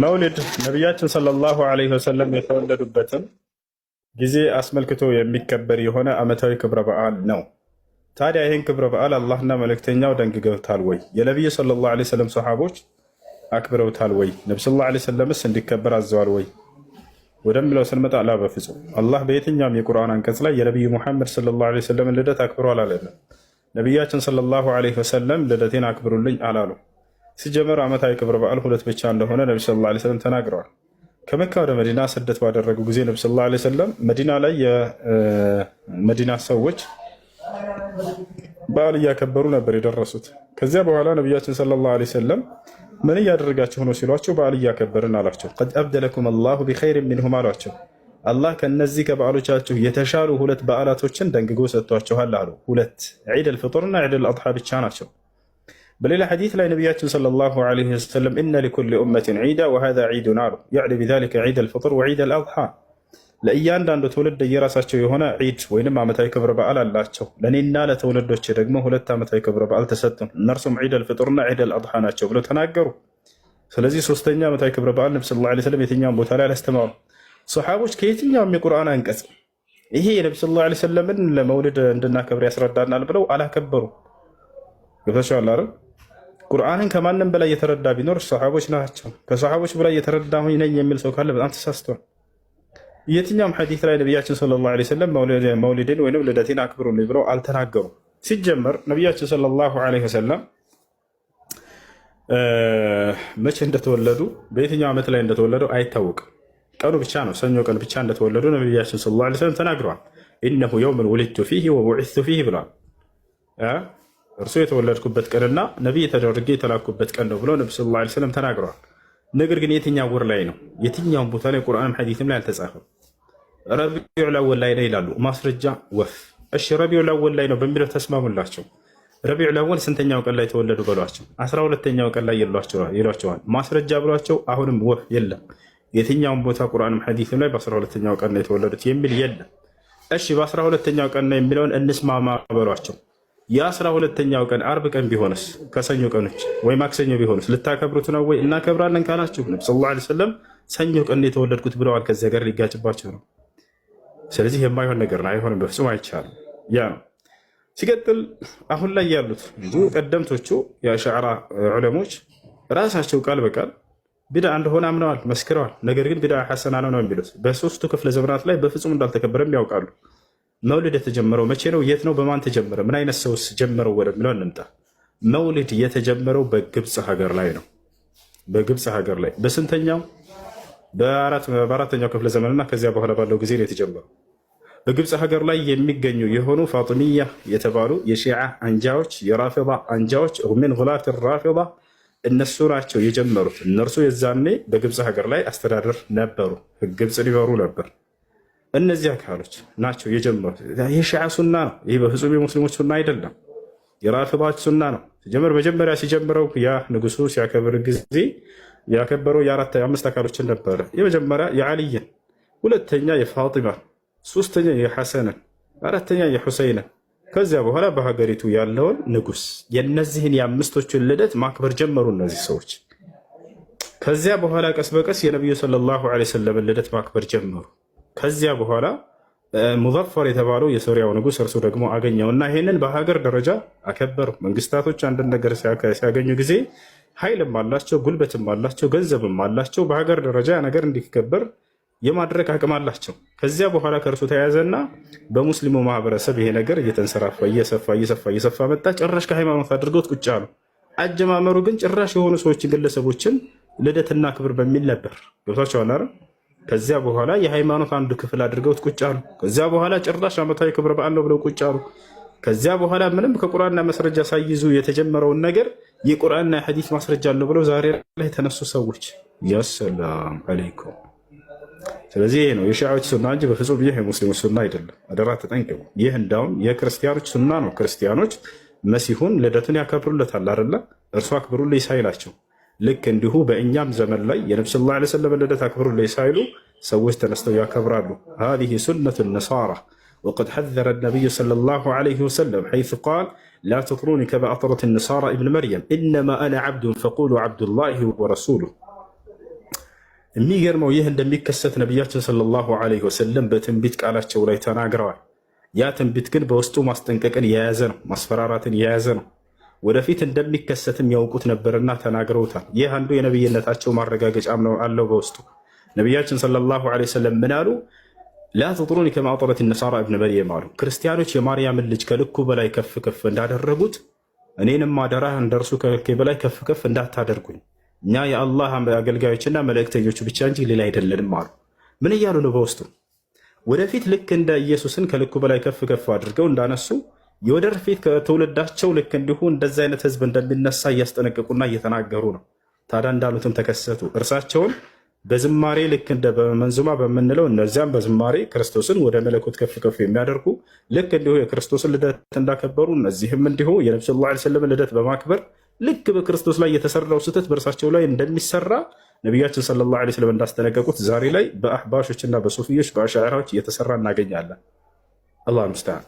መውሊድ ነቢያችን ሰለላሁ ዐለይሂ ወሰለም የተወለዱበትን ጊዜ አስመልክቶ የሚከበር የሆነ ዓመታዊ ክብረ በዓል ነው። ታዲያ ይህን ክብረ በዓል አላህና መልእክተኛው ደንግገውታል ወይ? የነቢዩ ሰለላሁ ዐለይሂ ወሰለም ሰሓቦች አክብረውታል ወይ? ነቢ ሰለላሁ ዐለይሂ ወሰለምስ እንዲከበር አዘዋል ወይ ወደሚለው ስንመጣ ላ በፍጹም አላህ በየትኛውም የቁርአን አንቀጽ ላይ የነቢዩ ሙሐመድ ሰለላሁ ዐለይሂ ወሰለምን ልደት አክብሯል አላለም። ነቢያችን ሰለላሁ ዐለይሂ ወሰለም ልደቴን አክብሩልኝ አላሉ። ሲጀመር ዓመታዊ ክብረ በዓል ሁለት ብቻ እንደሆነ ነቢ ሰለላሁ ዐለይሂ ወሰለም ተናግረዋል። ከመካ ወደ መዲና ስደት ባደረጉ ጊዜ ነቢ ሰለላሁ ዐለይሂ ወሰለም መዲና ላይ የመዲና ሰዎች በዓል እያከበሩ ነበር የደረሱት። ከዚያ በኋላ ነቢያችን ሰለላሁ ዐለይሂ ወሰለም ምን እያደረጋችሁ ነው ሲሏቸው በዓል እያከበርን አሏቸው። ቀድ አብደለኩም አላሁ ቢኸይሪን ሚንሁም አሏቸው። አላህ ከነዚህ ከበዓሎቻችሁ የተሻሉ ሁለት በዓላቶችን ደንግጎ ሰጥቷችኋል አሉ። ሁለት ዒድ አልፍጥርና ዒድ አልአድሓ ብቻ ናቸው። በሌላ ሐዲት ላይ ነቢያችን ሰለላሁ ዐለይሂ ወሰለም ኢነ ሊኩሊ ኡመትን ዒዳ ወሃዛ ዒዱን አሉ። ያዕኒ ቢዛሊከ ዒድ አልፍጥር ወዒድ አልአድሓ። ለእያንዳንዱ ትውልድ የራሳቸው የሆነ ዒድ ወይንም ዓመታዊ ክብረ በዓል አላቸው። ለእኔና ለትውልዶች ደግሞ ሁለት ዓመታዊ ክብረ በዓል ተሰጡን፣ እነርሱም ዒድ አልፍጥርና ዒድ አልአድሓ ናቸው ብለው ተናገሩ። ስለዚህ ሶስተኛ ዓመታዊ ክብረ በዓል ነቢ ሰለላሁ ዐለይሂ ወሰለም የትኛውን ቦታ ላይ አላስተማሩ። ሰሓቦች ከየትኛውም የቁርአን አንቀጽ ይሄ የነቢ ሰለላሁ ዐለይሂ ወሰለምን ለመውሊድ እንድናከብር ያስረዳናል ብለው አላከበሩ። ገብታችኋል አይደል? ቁርአንን ከማንም በላይ የተረዳ ቢኖር ሰሓቦች ናቸው። ከሰሓቦች በላይ የተረዳሁኝ ነኝ የሚል ሰው ካለ በጣም ተሳስቷል። የትኛውም ሐዲስ ላይ ነቢያችን ሰለላሁ ዐለይሂ ወሰለም መውሊድን ወይም ልደቴን አክብሩልኝ ብለው አልተናገሩም። ሲጀመር ነቢያችን ሰለላሁ ዐለይሂ ወሰለም መቼ እንደተወለዱ በየትኛው ዓመት ላይ እንደተወለዱ አይታወቅም። ቀኑ ብቻ ነው ሰኞ ቀን ብቻ እንደተወለዱ ነቢያችን ሰለላሁ ዐለይሂ ወሰለም ተናግረዋል። ኢነሁ የውመን ወሊድቱ ፊህ ወቡዒስቱ ፊህ ብለዋል። እርሱ የተወለድኩበት ቀንና ነቢይ ተደርጌ የተላኩበት ቀን ነው ብለው ነቢ ሰለላሁ ዐለይሂ ወሰለም ተናግረዋል። ነገር ግን የትኛው ወር ላይ ነው? የትኛውን ቦታ ላይ ቁርአንም ሐዲስም ላይ አልተጻፈም። ረቢዑል አወል ላይ ነው ይላሉ። ማስረጃ ወፍ። እሺ ረቢዑል አወል ላይ ነው በሚለው ተስማሙላቸው። ረቢዑል አወል ስንተኛው ቀን ላይ ተወለዱ በሏቸው። 12ኛው ቀን ላይ ይሏቸዋል። ማስረጃ ብሏቸው አሁንም ወፍ የለም። የትኛውን ቦታ ቁርአንም ሐዲስም ላይ በ12ኛው ቀን ነው የተወለዱት የሚል የለም። እሺ በ12ኛው ቀን ነው የሚለውን እንስማማ በሏቸው። የ12ኛው ቀን አርብ ቀን ቢሆንስ ከሰኞ ቀኖች ወይ ማክሰኞ ቢሆንስ ልታከብሩት ነው ወይ? እናከብራለን ካላችሁ ነቢ ሰለላሁ ዐለይሂ ወሰለም ሰኞ ቀን የተወለድኩት ብለዋል። ከዚያ ጋር ሊጋጭባቸው ነው። ስለዚህ የማይሆን ነገር ነው። አይሆንም፣ በፍጹም አይቻልም። ያ ነው። ሲቀጥል አሁን ላይ ያሉት ቀደምቶቹ የአሽዓራ ዑለሞች ራሳቸው ቃል በቃል ቢድዓ እንደሆነ አምነዋል፣ መስክረዋል። ነገር ግን ቢድዓ ሐሰና ነው የሚሉት። በሶስቱ ክፍለ ዘመናት ላይ በፍጹም እንዳልተከበረም ያውቃሉ። መውሊድ የተጀመረው መቼ ነው? የት ነው? በማን ተጀመረ? ምን አይነት ሰውስ ጀመረው ወደሚለው እንምጣ። መውሊድ የተጀመረው በግብፅ ሀገር ላይ ነው። በግብፅ ሀገር ላይ በስንተኛው? በአራተኛው ክፍለ ዘመንና ከዚያ በኋላ ባለው ጊዜ ነው የተጀመረው። በግብፅ ሀገር ላይ የሚገኙ የሆኑ ፋጢሚያ የተባሉ የሺዓ አንጃዎች፣ የራፊዳ አንጃዎች ሚን ጉላት ራፊዳ እነሱ ናቸው የጀመሩት። እነርሱ የዛኔ በግብፅ ሀገር ላይ አስተዳደር ነበሩ፣ ግብፅ ሊበሩ ነበር። እነዚህ አካሎች ናቸው የጀመሩት። የሺዓ ሱና ነው ይህ፣ በፍጹም የሙስሊሞች ሱና አይደለም። የራፊዳዎች ሱና ነው። ሲጀምር መጀመሪያ ሲጀምረው ያ ንጉሱ ሲያከብር ጊዜ ያከበረው የአምስት አካሎችን ነበረ። የመጀመሪያ የዓልይን፣ ሁለተኛ የፋጢማን፣ ሶስተኛ የሐሰንን፣ አራተኛ የሑሰይንን። ከዚያ በኋላ በሀገሪቱ ያለውን ንጉስ የነዚህን የአምስቶቹን ልደት ማክበር ጀመሩ እነዚህ ሰዎች። ከዚያ በኋላ ቀስ በቀስ የነቢዩ ሰለላሁ ዐለይሂ ወሰለም ልደት ማክበር ጀመሩ። ከዚያ በኋላ ሙዘፈር የተባለው የሶሪያው ንጉስ እርሱ ደግሞ አገኘውና ይሄንን በሀገር ደረጃ አከበሩ። መንግስታቶች አንድን ነገር ሲያገኙ ጊዜ ኃይልም አላቸው፣ ጉልበትም አላቸው፣ ገንዘብም አላቸው። በሀገር ደረጃ ነገር እንዲከበር የማድረግ አቅም አላቸው። ከዚያ በኋላ ከእርሱ ተያያዘና በሙስሊሙ ማህበረሰብ ይሄ ነገር እየተንሰራፋ እየሰፋ መጣ። ጭራሽ ከሃይማኖት አድርገውት ቁጭ አሉ። አጀማመሩ ግን ጭራሽ የሆኑ ሰዎችን ግለሰቦችን ልደትና ክብር በሚል ነበር። ገብቷቸዋል አይደል? ከዚያ በኋላ የሃይማኖት አንዱ ክፍል አድርገውት ቁጭ አሉ። ከዚያ በኋላ ጭራሽ ዓመታዊ ክብረ በዓል ነው ብለው ቁጭ አሉ። ከዚያ በኋላ ምንም ከቁርአንና ማስረጃ ሳይይዙ የተጀመረውን ነገር የቁርአንና የሐዲስ ማስረጃ አለው ብለው ዛሬ ላይ የተነሱ ሰዎች ያሰላም አለይኩም። ስለዚህ ይሄ ነው የሺዓዎች ሱና እንጂ በፍጹም ይህ የሙስሊሞች ሱና አይደለም። አደራ ተጠንቀቁ። ይህ እንዳውም የክርስቲያኖች ሱና ነው። ክርስቲያኖች መሲሁን ልደቱን ያከብሩለታል አይደለ? እርሱ አክብሩልኝ ሳይላቸው ልክ እንዲሁ በእኛም ዘመን ላይ የነቢ ሰለላሁ ዐለይሂ ወሰለም ልደት አክብሩልኝ ሳይሉ ሰዎች ተነስተው ያከብራሉ። ሃዚሂ ሱነቱ ነሳራ ወቀድ ሐዘረ ነቢዩ ሰለላሁ ዐለይሂ ወሰለም ሐይሱ ቃል ላ ተጥሩኒ ከማ አጥረት ነሳራ ኢብን መርየም ኢነማ አነ ዐብዱን ፈቁሉ ዐብዱላሂ ወረሱሉህ። የሚገርመው ይህ እንደሚከሰት ነቢያችን ሰለላሁ ዐለይሂ ወሰለም በትንቢት ቃላቸው ላይ ተናግረዋል። ያ ትንቢት ግን በውስጡ ማስጠንቀቅን የያዘ ነው፣ ማስፈራራትን የያዘ ነው። ወደፊት እንደሚከሰትም ያውቁት ነበርና ተናግረውታል። ይህ አንዱ የነብይነታቸው ማረጋገጫም ነው አለው በውስጡ። ነቢያችን ሰለላሁ ዐለይሂ ወሰለም ምን አሉ? ላ ተጥሩኒ ከማ አጠረት ነሳራ እብነ መርየም አሉ። ክርስቲያኖች የማርያምን ልጅ ከልኩ በላይ ከፍ ከፍ እንዳደረጉት እኔንም አደራ እንደርሱ ከልኬ በላይ ከፍ ከፍ እንዳታደርጉኝ፣ እኛ የአላህ አገልጋዮችና መልእክተኞቹ ብቻ እንጂ ሌላ አይደለንም አሉ። ምን እያሉ ነው? በውስጡ ወደፊት ልክ እንደ ኢየሱስን ከልኩ በላይ ከፍ ከፍ አድርገው እንዳነሱ የወደፊት ከትውልዳቸው ልክ እንዲሁ እንደዚ አይነት ህዝብ እንደሚነሳ እያስጠነቀቁና እየተናገሩ ነው። ታዲያ እንዳሉትም ተከሰቱ። እርሳቸውን በዝማሬ ልክ እንደ በመንዙማ በምንለው እነዚያም በዝማሬ ክርስቶስን ወደ መለኮት ከፍ ከፍ የሚያደርጉ ልክ እንዲሁ የክርስቶስን ልደት እንዳከበሩ እነዚህም እንዲሁ የነብዩ ሰለላሁ ዐለይሂ ወሰለም ልደት በማክበር ልክ በክርስቶስ ላይ የተሰራው ስህተት በእርሳቸው ላይ እንደሚሰራ ነቢያችን ሰለላሁ ዐለይሂ ወሰለም እንዳስጠነቀቁት ዛሬ ላይ በአህባሾችና በሱፊዮች በአሻዕራዎች እየተሰራ እናገኛለን። አላህ ሙስተዓን።